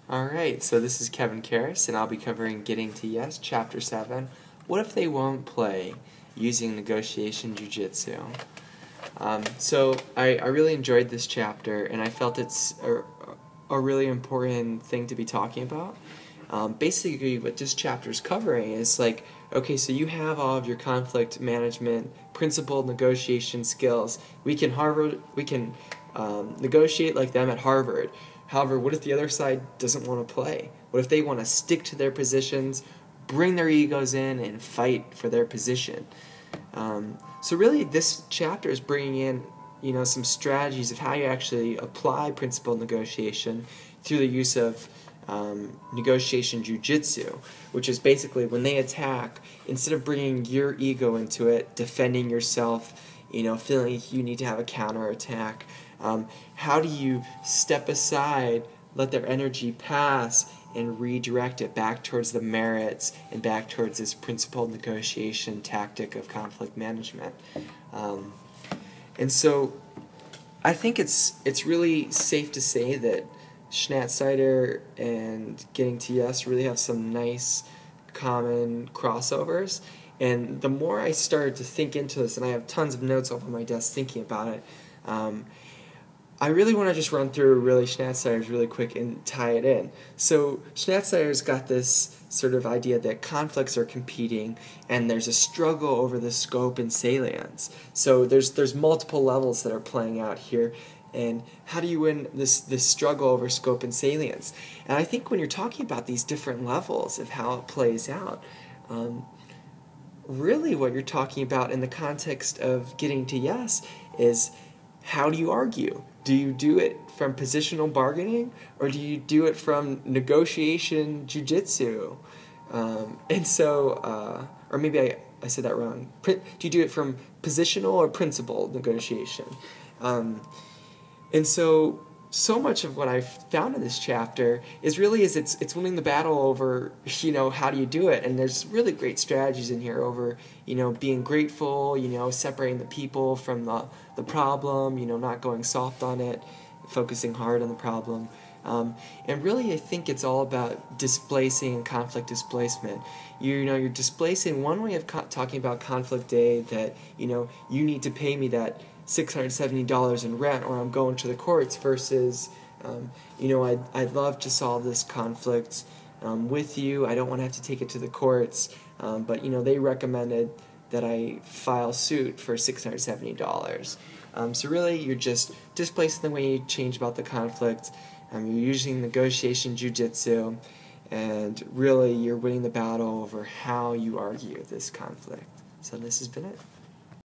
Alright, so this is Kevin Karras, and I'll be covering Getting to Yes, Chapter 7. What if they won't play using negotiation jujitsu? So I really enjoyed this chapter, and I felt it's a really important thing to be talking about. Basically, what this chapter is covering is like, okay, so you have all of your conflict management, principled negotiation skills. We can negotiate like them at Harvard. However, what if the other side doesn't want to play? What if they want to stick to their positions, bring their egos in, and fight for their position? So really, this chapter is bringing in, some strategies of how you actually apply principled negotiation through the use of negotiation jujitsu, which is basically when they attack, instead of bringing your ego into it, defending yourself, feeling like you need to have a counterattack, how do you step aside, let their energy pass, and redirect it back towards the merits and back towards this principled negotiation tactic of conflict management? And so I think it's really safe to say that Schnatzsider and Getting to Yes really have some nice common crossovers. And the more I started to think into this, and I have tons of notes over my desk thinking about it, I really want to just run through really Schnatzsider's really quick and tie it in. So Schnatzsider's got this sort of idea that conflicts are competing and there's a struggle over the scope and salience. So there's multiple levels that are playing out here. And how do you win this struggle over scope and salience? And I think when you're talking about these different levels of how it plays out, really what you're talking about in the context of Getting to Yes is, how do you argue? Do you do it from positional bargaining, or do you do it from negotiation jujitsu? Or maybe I said that wrong. Do you do it from positional or principled negotiation? And so much of what I've found in this chapter is it's winning the battle over, how do you do it? And there's really great strategies in here over, being grateful, separating the people from the problem, not going soft on it, focusing hard on the problem. And really, I think it's all about displacing conflict displacement. You're displacing one way of talking about conflict A, that, you need to pay me that $670 in rent or I'm going to the courts, versus, I'd love to solve this conflict with you. I don't want to have to take it to the courts, but, they recommended that I file suit for $670. So really, you're just displacing the way you change about the conflict. You're using negotiation jujitsu, and really, you're winning the battle over how you argue this conflict. So this has been it.